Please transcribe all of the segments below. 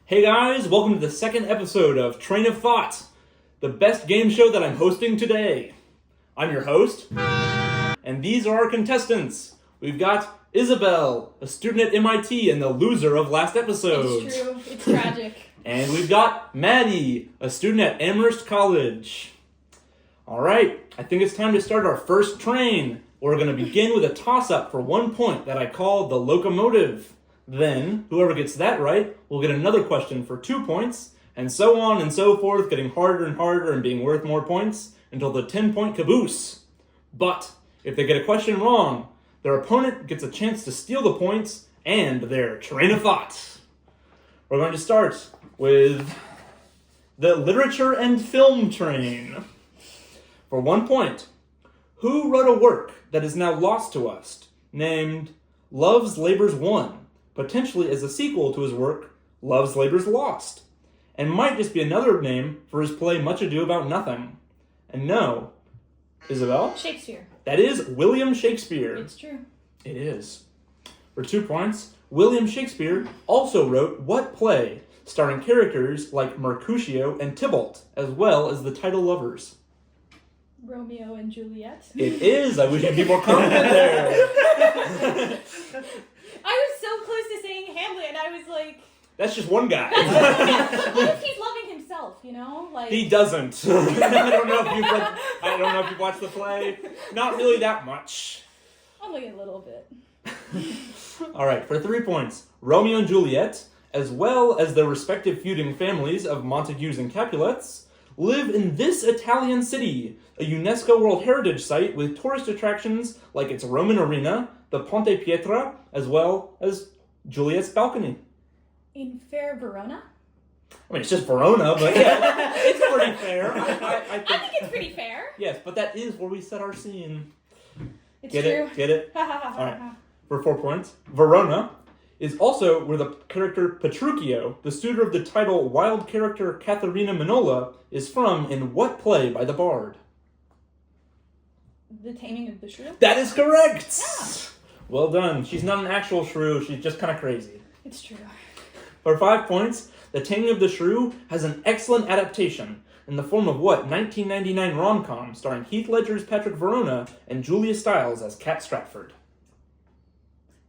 Hey guys, welcome to the second episode of Train of Thought, the best game show that I'm hosting today. I'm your host, and these are our contestants. We've got Isabel, a student at MIT and the loser of last episode. It's true. It's tragic. And we've got Maddie, a student at Amherst College. Alright, I think it's time to start our first train. We're going to begin with a toss-up for 1 point that I call the locomotive. Then, whoever gets that right will get another question for 2 points, and so on and so forth, getting harder and harder and being worth more points until the 10-point caboose. But, if they get a question wrong, their opponent gets a chance to steal the points and their train of thought. We're going to start with the literature and film train. For 1 point, who wrote a work that is now lost to us, named Love's Labour's Won, potentially as a sequel to his work, Love's Labour's Lost, and might just be another name for his play Much Ado About Nothing? And no, Isabel? Shakespeare. That is William Shakespeare. It's true. It is. For 2 points, William Shakespeare also wrote what play, starring characters like Mercutio and Tybalt, as well as the title lovers? Romeo and Juliet. It is. I wish you'd be more confident there. I was so close to saying Hamlet, and I was like, That's just one guy. what if he's loving himself, you know? Like, He doesn't. I don't know if you've watched the play. Not really that much. I'm like a little bit. All right, for 3 points, Romeo and Juliet, as well as their respective feuding families of Montagues and Capulets, live in this Italian city, a UNESCO World Heritage Site with tourist attractions like its Roman Arena, the Ponte Pietra, as well as Juliet's balcony. In fair Verona? I mean, it's just Verona, but yeah, it's pretty fair. I think it's pretty fair. Yes, but that is where we set our scene. It's Get true. it? Get it? All right. For 4 points, Verona is also where the character Petruchio, the suitor of the title wild character Katharina Minola, is from in what play by the Bard? The Taming of the Shrew? That is correct! Yeah. Well done. She's not an actual shrew, she's just kind of crazy. It's true. For 5 points, The Taming of the Shrew has an excellent adaptation in the form of what 1999 rom-com starring Heath Ledger's Patrick Verona and Julia Stiles as Cat Stratford.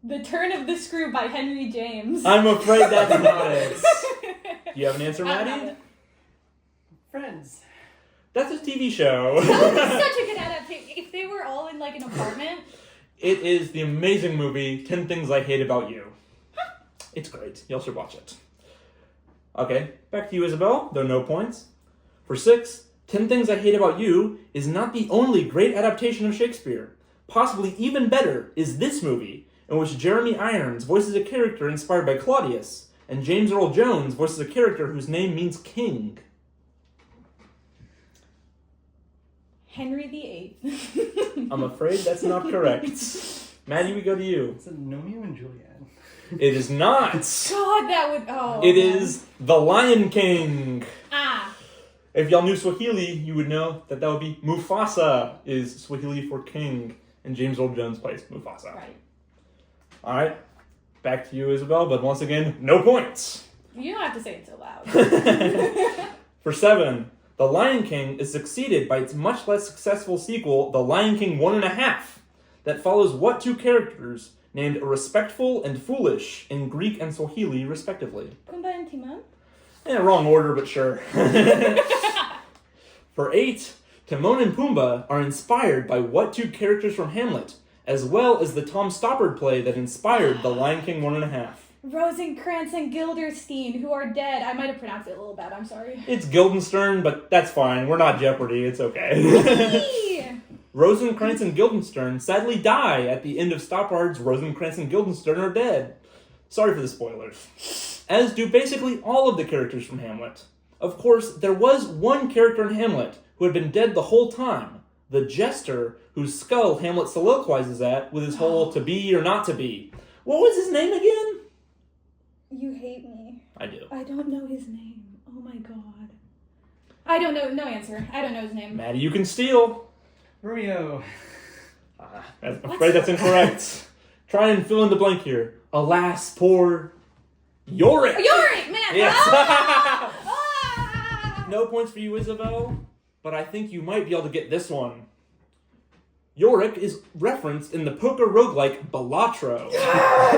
The Turn of the Screw by Henry James. I'm afraid that's not it. Do you have an answer, I don't Maddie? know. Friends. That's a TV show. That was such a good adaptation. If they were all in like an apartment. It is the amazing movie 10 Things I Hate About You. It's great. Y'all should watch it. Okay, back to you, Isabel, though no points. For 6, 10 Things I Hate About You is not the only great adaptation of Shakespeare. Possibly even better is this movie, in which Jeremy Irons voices a character inspired by Claudius, and James Earl Jones voices a character whose name means king. Henry VIII. I'm afraid that's not correct. Maddie, we go to you. It's a Romeo and Juliet. It is not. God, that would. Oh. It is The Lion King. Ah. If y'all knew Swahili, you would know that would be Mufasa is Swahili for king, and James Earl Jones plays Mufasa. Right. All right, back to you, Isabel, but once again, no points. You don't have to say it so loud. For 7, The Lion King is succeeded by its much less successful sequel, The Lion King 1.5, that follows what 2 characters named Respectful and Foolish in Greek and Swahili, respectively. Pumbaa and Timon? Wrong order, but sure. For 8, Timon and Pumbaa are inspired by what 2 characters from Hamlet, as well as the Tom Stoppard play that inspired The Lion King 1.5. Rosencrantz and Guildenstern, who are dead. I might have pronounced it a little bad, I'm sorry. It's Guildenstern, but that's fine. We're not Jeopardy. It's okay. Rosencrantz and Guildenstern sadly die at the end of Stoppard's Rosencrantz and Guildenstern are dead. Sorry for the spoilers. As do basically all of the characters from Hamlet. Of course, there was one character in Hamlet who had been dead the whole time. The jester, whose skull Hamlet soliloquizes at with his whole to be or not to be. What was his name again? You hate me. I do. I don't know his name. Oh my god. I don't know. No answer. I don't know his name. Maddie, you can steal. Romeo. I'm afraid that's incorrect. Try and fill in the blank here. Alas, poor Yorick. Yorick, man! Ant-Man. Yes. Ah! No points for you, Isabel, but I think you might be able to get this one. Yorick is referenced in the poker roguelike Balatro,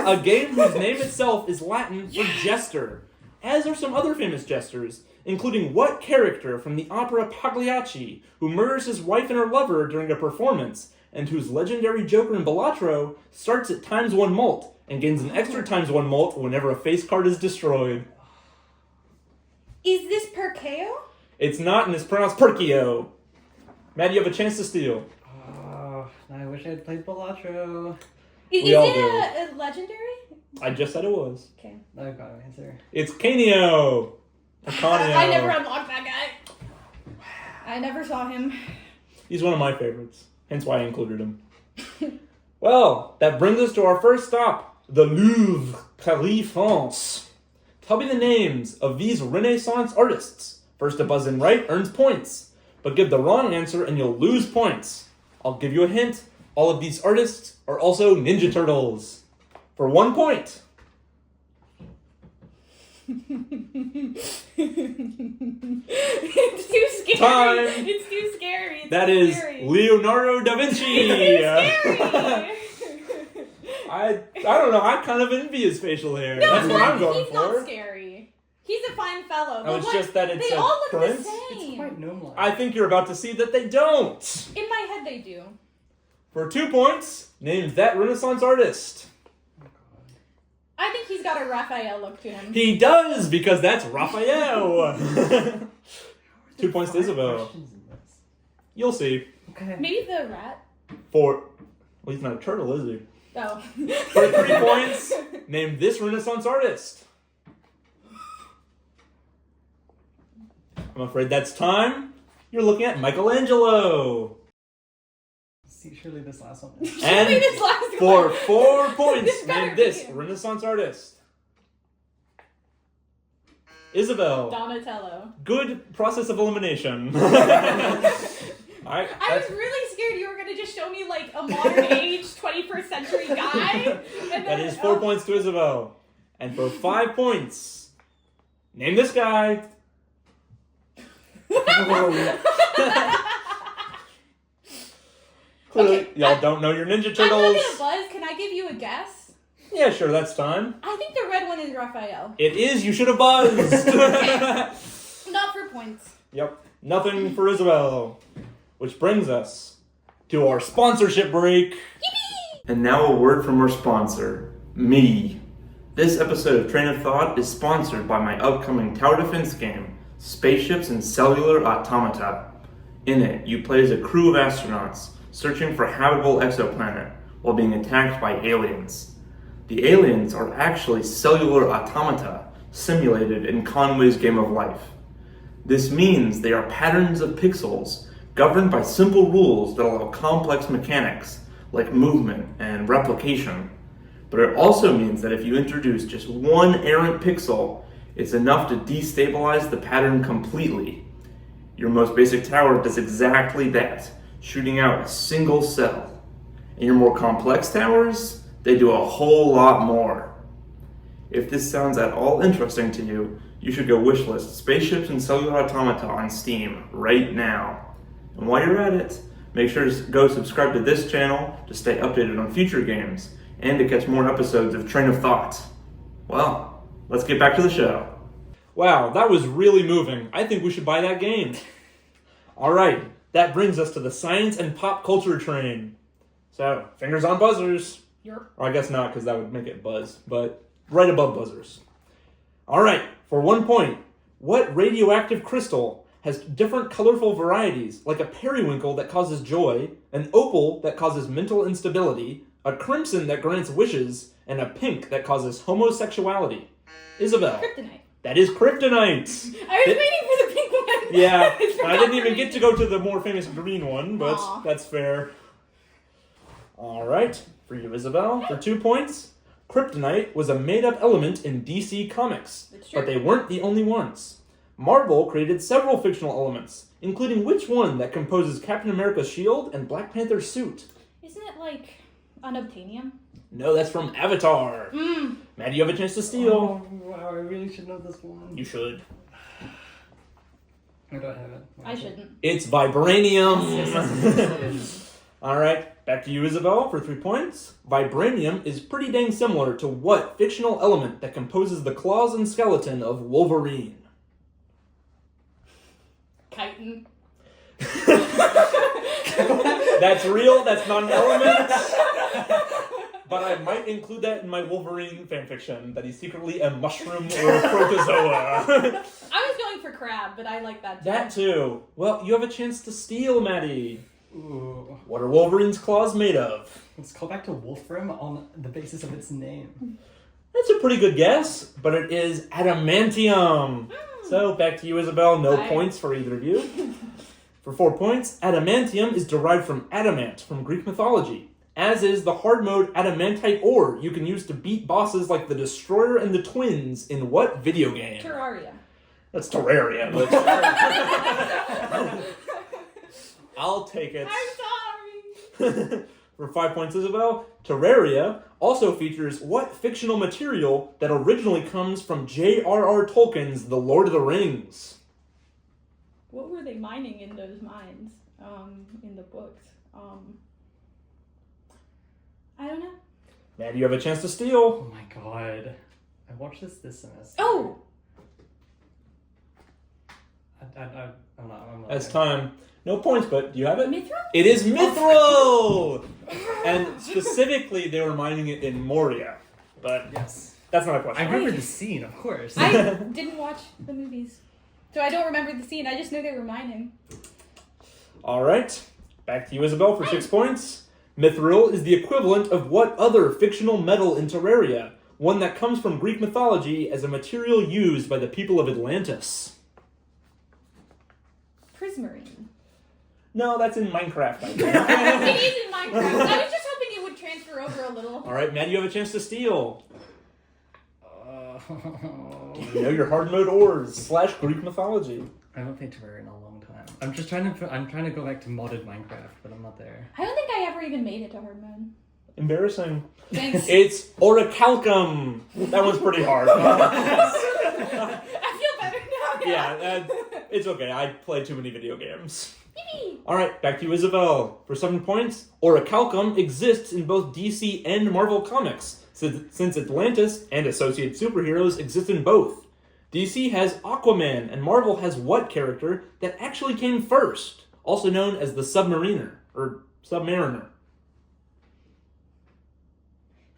a game whose name itself is Latin for jester, as are some other famous jesters, including what character from the opera Pagliacci, who murders his wife and her lover during a performance, and whose legendary joker in Balatro starts at ×1 mult and gains an extra ×1 mult whenever a face card is destroyed. Is this Perkeo? It's not, and it's pronounced Perkio. Matt, you have a chance to steal. I wish I had played Balatro. Is We all it do. a legendary? I just said it was. Okay. I've got an answer. It's Canio. Or Canio. I never unlocked that guy. I never saw him. He's one of my favorites, hence why I included him. Well, that brings us to our first stop, the Louvre, Paris, France. Tell me the names of these Renaissance artists. First to buzz in right earns points, but give the wrong answer and you'll lose points. I'll give you a hint. All of these artists are also Ninja Turtles. For 1 point. It's too scary. Time. It's too scary. It's That too is scary. Leonardo da Vinci. It's too scary. I don't know. I kind of envy his facial hair. No, That's what I'm going he's for. not scary. He's a fine fellow. Oh, But it's what- just that it's they a all look prince? the It's same. quite gnome-like. I think you're about to see that they don't. In my head, they do. For 2 points, name that Renaissance artist. Oh, God. I think he's got a Raphael look to him. He does, because that's Raphael. How are there 2 points to 5 Isabel. questions in this? You'll see. Okay. Maybe the rat. Well, he's not a turtle, is he? Oh. For 3 points, name this Renaissance artist. I'm afraid that's time. You're looking at Michelangelo. See, surely this last one. And This last for one. 4 points, This better name this be him. Renaissance artist. Isabel. Donatello. Good process of elimination. I was really scared you were gonna just show me like a modern age 21st century guy. And That then, is 4 points to Isabel. And for 5 points, name this guy. Clearly, Okay, y'all don't know your Ninja I'm Turtles. looking at Buzz. Can I give you a guess? Yeah, sure, that's time. I think the red one is Raphael. It is. You should have buzzed. Not for points. Yep. Nothing for Isabel. Which brings us to our sponsorship break. Yippee! And now a word from our sponsor, me. This episode of Train of Thought is sponsored by my upcoming tower defense game, Spaceships and Cellular Automata. In it, you play as a crew of astronauts searching for a habitable exoplanet while being attacked by aliens. The aliens are actually cellular automata simulated in Conway's Game of Life. This means they are patterns of pixels governed by simple rules that allow complex mechanics like movement and replication. But it also means that if you introduce just one errant pixel, it's enough to destabilize the pattern completely. Your most basic tower does exactly that, shooting out a single cell. And your more complex towers, they do a whole lot more. If this sounds at all interesting to you, you should go wishlist Spaceships and Cellular Automata on Steam right now. And while you're at it, make sure to go subscribe to this channel to stay updated on future games and to catch more episodes of Train of Thought. Well, let's get back to the show. Wow, that was really moving. I think we should buy that game. All right, that brings us to the science and pop culture train. So, fingers on buzzers. Yerp. Or I guess not, because that would make it buzz, but right above buzzers. All right, for 1 point, what radioactive crystal has different colorful varieties, like a periwinkle that causes joy, an opal that causes mental instability, a crimson that grants wishes, and a pink that causes homosexuality? Isabel. Kryptonite. That is kryptonite. I was waiting for the pink one. Yeah, For I didn't even some get to go to the more famous green one, but Aw. that's fair. All right, for you, Isabel, for 2 points. Kryptonite was a made-up element in DC Comics, It's true. but they weren't the only ones. Marvel created several fictional elements, including which one that composes Captain America's shield and Black Panther's suit? Isn't it like unobtainium? No, that's from Avatar. Maddie, you have a chance to steal. Oh, wow, I really should know this one. You should. I don't have it. I shouldn't. It's vibranium. Yes. All right, back to you, Isabel, for 3 points. Vibranium is pretty dang similar to what fictional element that composes the claws and skeleton of Wolverine? Chitin. That's real, that's not an element. But I might include that in my Wolverine fanfiction, that he's secretly a mushroom or a protozoa. I was going for crab, but I like that too. That too. Well, you have a chance to steal, Maddie. Ooh. What are Wolverine's claws made of? Let's call back to Wolfram on the basis of its name. That's a pretty good guess, but it is adamantium. So, back to you, Isabel. No Bye. points for either of you. For 4 points, adamantium is derived from adamant from Greek mythology, as is the hard mode adamantite ore you can use to beat bosses like the Destroyer and the Twins in what video game? Terraria. That's Terraria, but I'll take it. I'm sorry. For 5 points, Isabel, Terraria also features what fictional material that originally comes from J.R.R. Tolkien's The Lord of the Rings? What were they mining in those mines? In the books. I don't know. Maddie, you have a chance to Oh steal. my god. I watched this semester. Oh! I'm not That's there. time. No points, but do you have it? Mithril? It is Mithril! And specifically, they were mining it in Moria. But Yes. that's not a I question. remember the scene, of course. I didn't watch the movies. So I don't remember the scene. I just know they were mining. All right. Back to you, Isabel, for 6 points. Mithril is the equivalent of what other fictional metal in Terraria? One that comes from Greek mythology as a material used by the people of Atlantis. Prismarine. No, that's in Minecraft. I think. It is in Minecraft. I was just hoping it would transfer over a little. All right, Matt, you have a chance to steal. Uh, You know your hard mode ores / Greek mythology. I haven't played Terraria in a long time. I'm trying to go back to modded Minecraft, but I'm not there. I don't think I ever even made it to hard mode. Embarrassing. Thanks. It's orichalcum. That one's pretty hard. I feel better now. Yeah, it's okay. I play too many video games. Yippee. All right, back to you, Isabel. For 7 points, orichalcum exists in both DC and Marvel comics, since Atlantis and associated superheroes exist in both. DC has Aquaman, and Marvel has what character that actually came first, also known as the Submariner, or Submariner?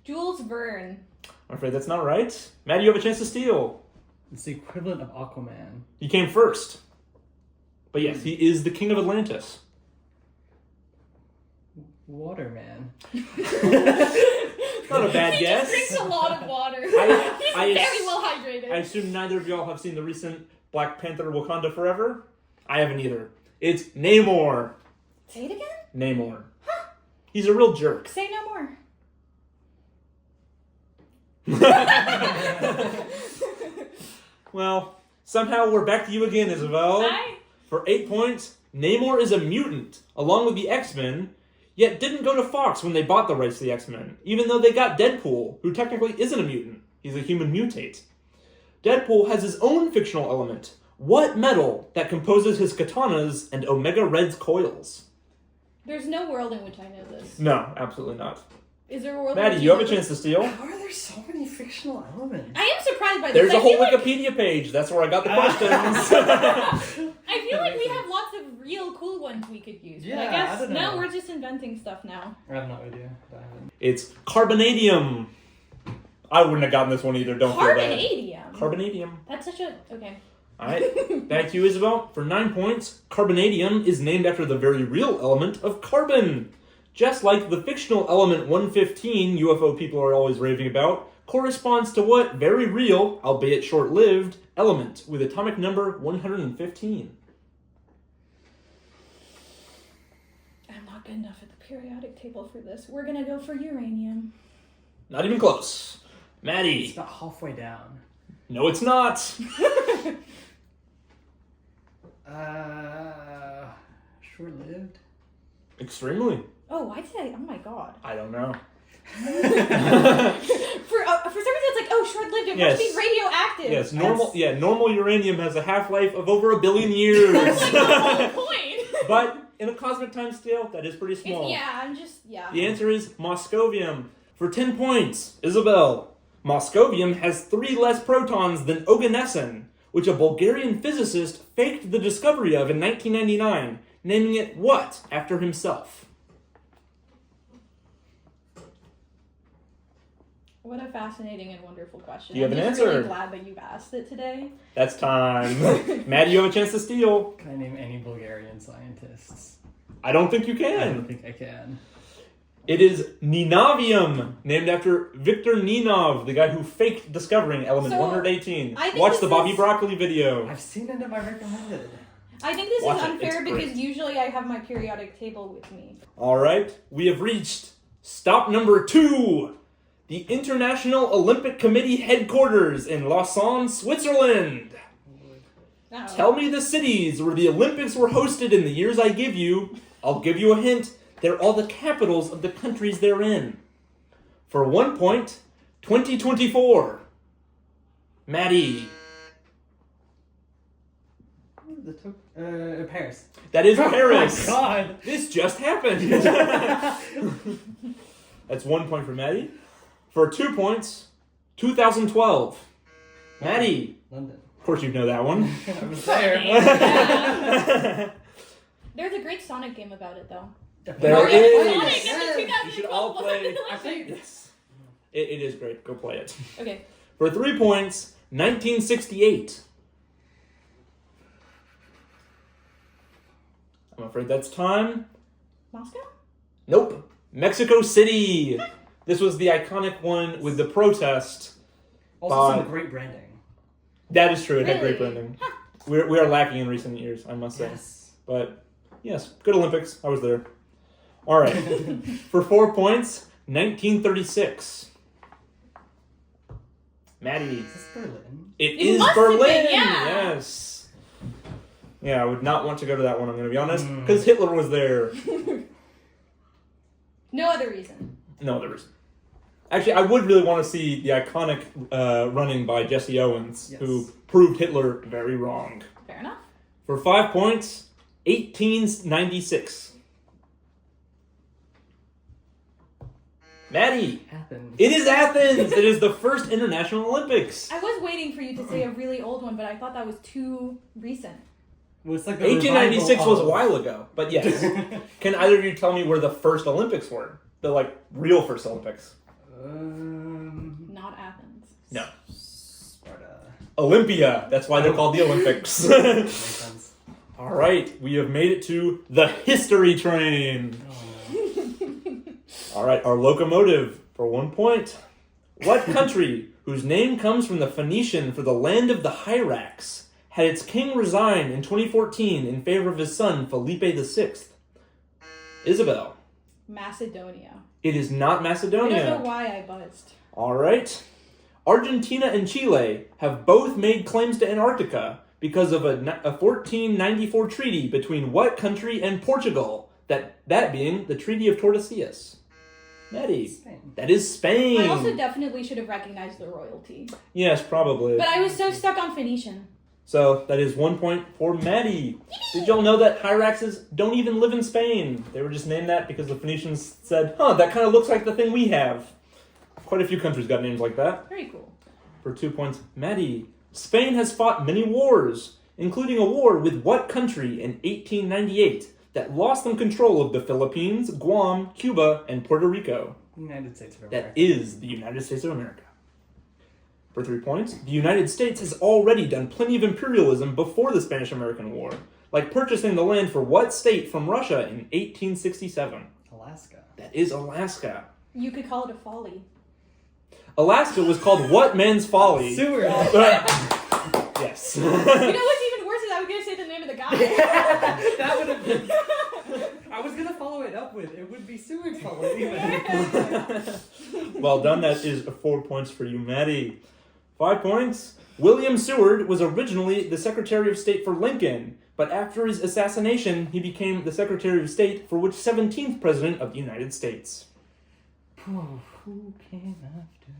Jules Verne. I'm afraid that's not right. Matt, you have a chance to steal. It's the equivalent of Aquaman. He came first. But yes, he is the king of Atlantis. Waterman. Not a bad He guess. just drinks a lot of water. He's I very well hydrated. I assume neither of y'all have seen the recent Black Panther Wakanda Forever? I haven't either. It's Namor. Say it again? Namor. He's a real jerk. Say no more. Well, somehow we're back to you again, Isabel. Hi. For 8 points, Namor is a mutant, along with the X-Men, yet didn't go to Fox when they bought the rights to the X-Men, even though they got Deadpool, who technically isn't a mutant. He's a human mutate. Deadpool has his own fictional element. What metal that composes his katanas and Omega Red's coils? There's no world in which I know this. No, absolutely not. Is there a world in Maddie, which you have a know chance to steal. How are there so many fictional elements? I am surprised by this. There's a I whole feel like- Wikipedia page. That's where I got the questions. I feel like we have lots of real cool ones we could use. But I Yeah, guess I don't now know. we're just inventing stuff now. I have no idea. I haven't. It's carbonadium. I wouldn't have gotten this one either. Don't feel bad. Carbonadium. Carbonadium. That's such a okay. All right. Back to you, Isabel. For 9 points, carbonadium is named after the very real element of carbon. Just like the fictional element 115 UFO people are always raving about, corresponds to what very real, albeit short-lived, element with atomic number 115. I'm not good enough at the periodic table for this. We're gonna go for uranium. Not even close. It's Maddie. about halfway down. No, it's not. Short-lived. Extremely. Oh, why did I? Oh my god. I don't know. For some reason, it's like, oh, short-lived. It Yes. must be radioactive. Yes, normal uranium has a half-life of over 1 billion years. That's like the whole point. But in a cosmic time scale, that is pretty small. Yeah. The answer is Moscovium. For 10 points, Isabel. Moscovium has 3 less protons than oganesson, which a Bulgarian physicist faked the discovery of in 1999, naming it what after himself? What a fascinating and wonderful question. Do you have I'm an just answer? really glad that you've asked it today. That's time. Maddie, you have a chance to steal. Can I name any Bulgarian scientists? I don't think you I can. don't think I can. It is Ninavium, named after Viktor Ninov, the guy who faked discovering element So, 118. I think Watch this the Bobby is- Broccoli video. I've seen it in my recommended. I think this Watch is it. unfair It's great. because usually I have my periodic table with me. All right, we have reached stop number 2. The International Olympic Committee headquarters in Lausanne, Switzerland. Oh. Tell me the cities where the Olympics were hosted in the years I give you. I'll give you a hint. They're all the capitals of the countries they're in. For 1 point, 2024. Maddie. Paris. That is Paris. Oh my god! This just happened. That's 1 point for Maddie. For 2 points, 2012. Maddie. London. Of course you know that one. I was there. Yeah. There's a great Sonic game about it, though. There Mario is. Sonic and the You should all 2012 play. Olympics. Yes. It is great. Go play it. Okay. For 3 points, 1968. I'm afraid that's time. Moscow? Nope. Mexico City. This was the iconic one with the protest. Also, some great branding. That is true. It had great Really? branding. We are lacking in recent years, I must say. Yes. But yes, good Olympics. I was there. All right. For 4 points, 1936. Maddie. Is this Berlin? It It is must have Berlin. been, yeah. Yes. Yeah, I would not want to go to that one, I'm going to be honest, Mm. because Hitler was there. No other reason. No other reason. Actually, I would really want to see the iconic running by Jesse Owens, Yes. who proved Hitler very wrong. Fair enough. For 5 points, 1896. Maddie. Athens. It is Athens. It is the first International Olympics. I was waiting for you to say a really old one, but I thought that was too recent. Well, it's like the 1896 was a revival while ago, but yes. Can either of you tell me where the first Olympics were? The real first Olympics. Not Athens. No. Sparta. Olympia. That's why they're called the Olympics. Makes sense. All right, we have made it to the history train. Oh, no. All right, our locomotive for 1 point. What country, whose name comes from the Phoenician for the land of the Hyrax, had its king resign in 2014 in favor of his son Felipe VI? Isabel. Macedonia. It is not I Macedonia. don't know why I buzzed. All right. Argentina and Chile have both made claims to Antarctica because of a 1494 treaty between what country and Portugal? That being the Treaty of Tordesillas. Maddie. Spain. That is Spain. I also definitely should have recognized the royalty. Yes, probably. But I was so stuck on Phoenician. So that is 1 point for Maddie. Did y'all know that Hyraxes don't even live in Spain? They were just named that because the Phoenicians said, that kind of looks like the thing we have. Quite a few countries got names like that. Very cool. For 2 points, Maddie. Spain has fought many wars, including a war with what country in 1898 that lost them control of the Philippines, Guam, Cuba, and Puerto Rico? United States of America. That is the United States of America. For 3 points, the United States has already done plenty of imperialism before the Spanish-American War, like purchasing the land for what state from Russia in 1867? Alaska. That is Alaska. You could call it a folly. Alaska was called What Man's Folly? Seward. Yes. You know what's even worse is I was going to say the name of the guy. That would have been. I was gonna follow it up with it would be Seward's fault. Well done. That is 4 points for you, Maddie. 5 points. William Seward was originally the Secretary of State for Lincoln, but after his assassination, he became the Secretary of State for which 17th President of the United States? Who came after?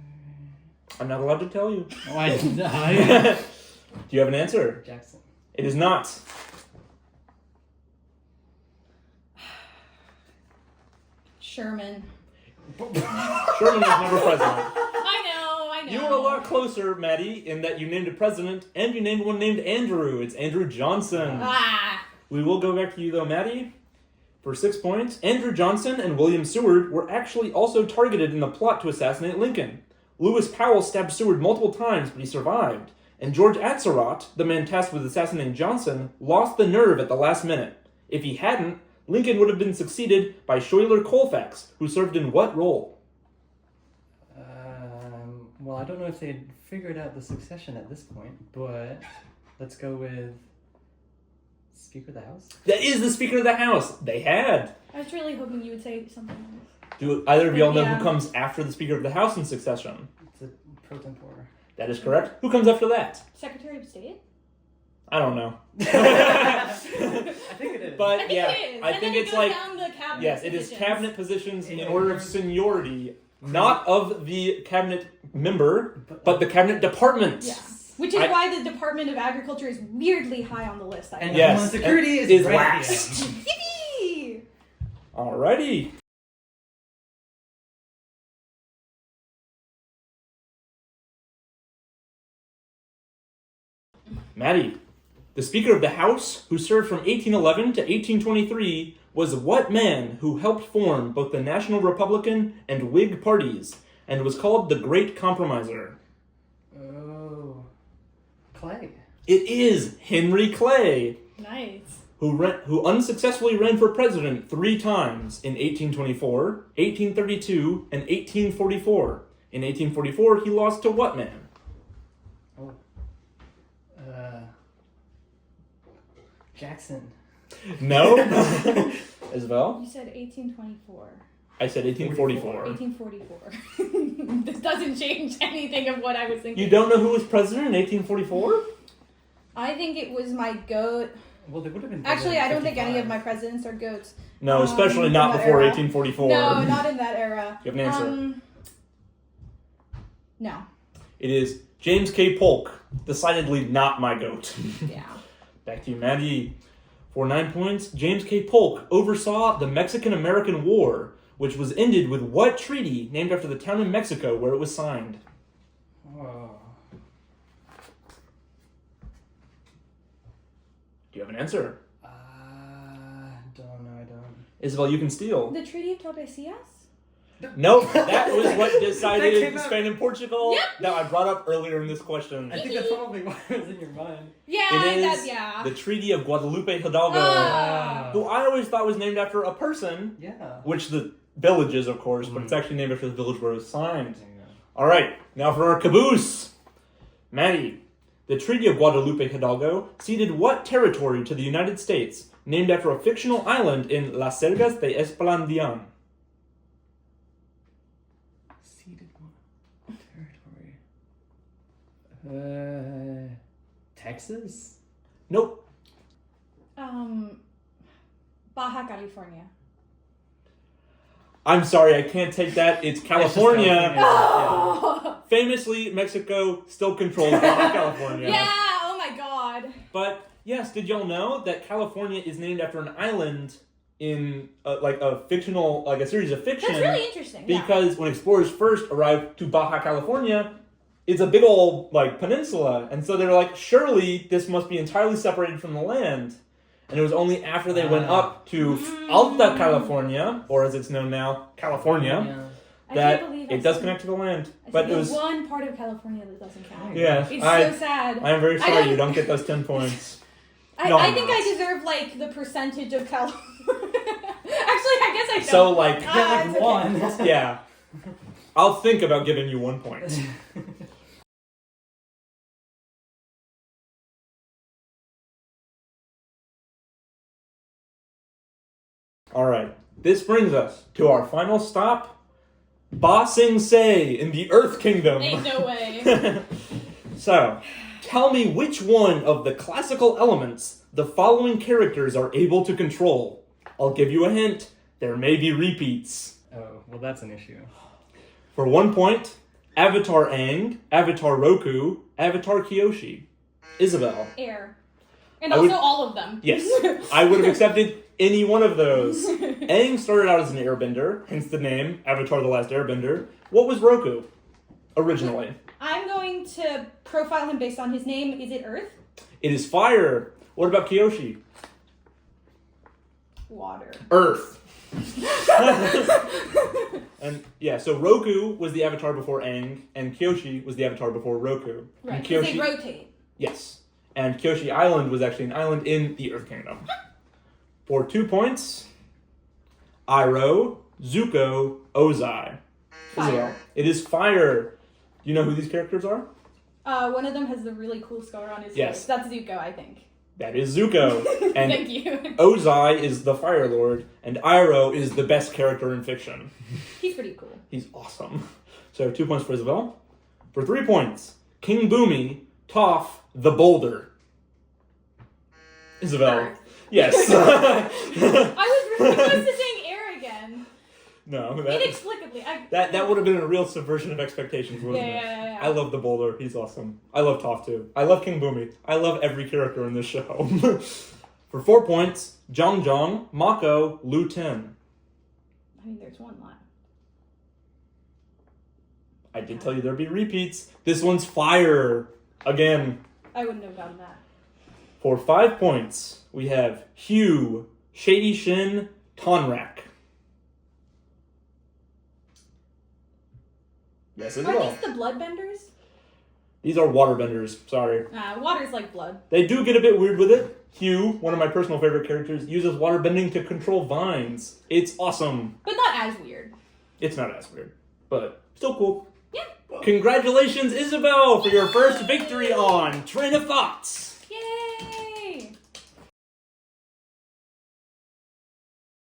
I'm not allowed to tell you. Oh, I Do you have an answer? Jackson. It is not. Sherman. Sherman was never president. I know. You were a lot closer, Maddie, in that you named a president and you named one named Andrew. It's Andrew Johnson. Ah. We will go back to you though, Maddie. For 6 points, Andrew Johnson and William Seward were actually also targeted in the plot to assassinate Lincoln. Lewis Powell stabbed Seward multiple times, but he survived. And George Atzerodt, the man tasked with assassinating Johnson, lost the nerve at the last minute. If he hadn't, Lincoln would have been succeeded by Schuyler Colfax, who served in what role? Well, I don't know if they'd figured out the succession at this point, but let's go with Speaker of the House. That is the Speaker of the House. They had. I was really hoping you would say something else. Do either of y'all know Yeah. who comes after the Speaker of the House in succession? It's a pro tempore. That is correct. Who comes after that? Secretary of State? I don't know. I think it is. But I think yeah, it is. I and think then it's it goes like down the cabinet yes, it is positions. cabinet positions in Yeah. order of seniority, not of the cabinet member, but the cabinet department. Yeah. Which is why the Department of Agriculture is weirdly high on the list. I And think. Yes, Homeland Security and is is right lax. here. Yippee! Alrighty. Maddie, the Speaker of the House, who served from 1811 to 1823, was what man who helped form both the National Republican and Whig parties, and was called the Great Compromiser? Oh. Clay. It is Henry Clay, Nice. who unsuccessfully ran for president 3 times in 1824, 1832, and 1844. In 1844, he lost to what man? Oh. Jackson. No? Isabel? You said 1824. I said 1844. 1844. This doesn't change anything of what I was thinking. You don't know who was president in 1844? I think it was my goat. Well, they would have been. Actually, I don't think any of 55. my presidents are goats. No, especially not in that before era. 1844. No, not in that era. You have an answer. No. It is James K. Polk. Decidedly not my goat. Yeah. Back to you, Maddie. For 9 points, James K. Polk oversaw the Mexican-American War, which was ended with what treaty named after the town in Mexico where it was signed? Oh. Do you have an answer? Don't know. I don't. Isabel, you can steal. The Treaty of Tordesillas? Nope, that was what That decided came out- Spain and Portugal. Yep. That I brought up earlier in this question. I think that's probably what was in your mind. Yeah, It is yeah. the Treaty of Guadalupe Hidalgo, Ah. who I always thought was named after a person, Yeah. which the village is, of course, but it's actually named after the village where it was signed. All right, now for our caboose. Maddie, the Treaty of Guadalupe Hidalgo ceded what territory to the United States, named after a fictional island in Las Sergas de Esplandian? Ceded what territory? Texas? Nope. Baja California. I'm sorry, I can't take that. It's California. California. Oh! Famously, Mexico still controls Baja California. Yeah, oh my god. But yes, did y'all know that California is named after an island in like a fictional, like a series of fiction? That's really interesting. Yeah. Because when explorers first arrived to Baja California, it's a big old like peninsula, and so they're like, surely this must be entirely separated from the land. And it was only after they went up to Alta California, or as it's known now, California, I that can't believe it does connect to the land. I But it think was, there's one part of California that doesn't count. yeah, It's I so sad. am very I sorry don't- you don't get those 10 points. I, No, I I'm think not. I deserve like the percentage of California. Actually, I guess I don't. So, like, Get like it's okay. one. Yeah. I'll think about giving you 1 point. All right. This brings us to our final stop, Ba Sing Se in the Earth Kingdom. Ain't no way. So, tell me which one of the classical elements the following characters are able to control. I'll give you a hint. There may be repeats. Oh, well, that's an issue. For 1 point, Avatar Aang, Avatar Roku, Avatar Kyoshi. Isabel. Air. And I also would- all of them. Yes, I would have accepted any one of those. Aang started out as an airbender, hence the name Avatar The Last Airbender. What was Roku originally? I'm going to profile him based on his name. Is it Earth? It is fire. What about Kyoshi? Water. Earth. And yeah, so Roku was the avatar before Aang, and Kyoshi was the avatar before Roku. Right, And because they rotate. Yes. And Kyoshi Island was actually an island in the Earth Kingdom. For 2 points, Iroh, Zuko, Ozai. Fire. Isabel. It is fire. Do you know who these characters are? One of them has the really cool scar on his Yes. face. That's Zuko, I think. That is Zuko. And Thank you. Ozai is the Fire Lord, and Iroh is the best character in fiction. He's pretty cool. He's awesome. So 2 points for Isabel. For 3 points, King Boomy, Toph, the Boulder. Isabel. Earth. Yes. I was really close to saying air again. No, that, Inexplicably. that would have been a real subversion of expectations, wasn't it? Yeah. I love the Boulder. He's awesome. I love Toph too. I love King Boomy. I love every character in this show. For 4 points, Zhang Zhang, Mako, Lu Ten. I mean, there's one left. I did tell you there'd be repeats. This one's fire. Again. I wouldn't have gotten that. For 5 points, we have Hugh, Shady Shin, Tonrak. Yes, Are Isabel. these the bloodbenders? These are waterbenders. Sorry. Water's like blood. They do get a bit weird with it. Hugh, one of my personal favorite characters, uses waterbending to control vines. It's awesome. But not as weird. It's not as weird, but still cool. Yeah. Congratulations, Isabel, for your first victory on Train of Thoughts.